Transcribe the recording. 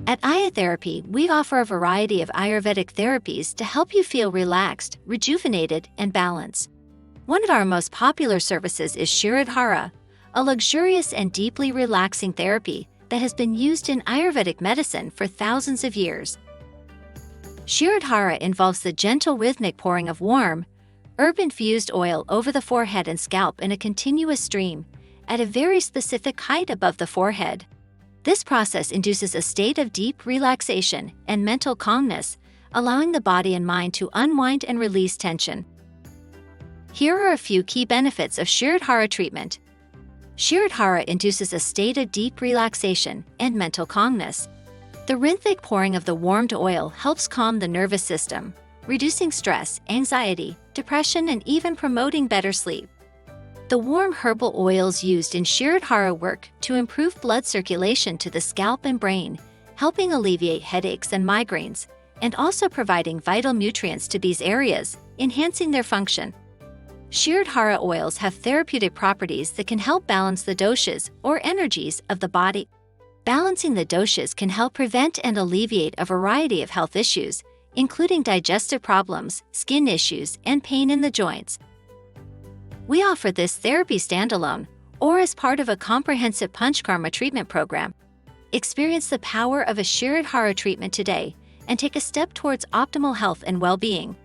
At Ayurtherapy, we offer a variety of Ayurvedic therapies to help you feel relaxed, rejuvenated, and balanced. One of our most popular services is Shirodhara, a luxurious and deeply relaxing therapy that has been used in Ayurvedic medicine for thousands of years. Shirodhara involves the gentle rhythmic pouring of warm, herb-infused oil over the forehead and scalp in a continuous stream, at a very specific height above the forehead. This process induces a state of deep relaxation and mental calmness, allowing the body and mind to unwind and release tension. Here are a few key benefits of Shirodhara treatment. Shirodhara induces a state of deep relaxation and mental calmness. The rhythmic pouring of the warmed oil helps calm the nervous system, reducing stress, anxiety, depression, and even promoting better sleep. The warm herbal oils used in Shirodhara work to improve blood circulation to the scalp and brain, helping alleviate headaches and migraines, and also providing vital nutrients to these areas, enhancing their function. Shirodhara oils have therapeutic properties that can help balance the doshas, or energies, of the body. Balancing the doshas can help prevent and alleviate a variety of health issues, including digestive problems, skin issues, and pain in the joints. We offer this therapy standalone, or as part of a comprehensive Panchkarma treatment program. Experience the power of a Shirodhara treatment today and take a step towards optimal health and well-being.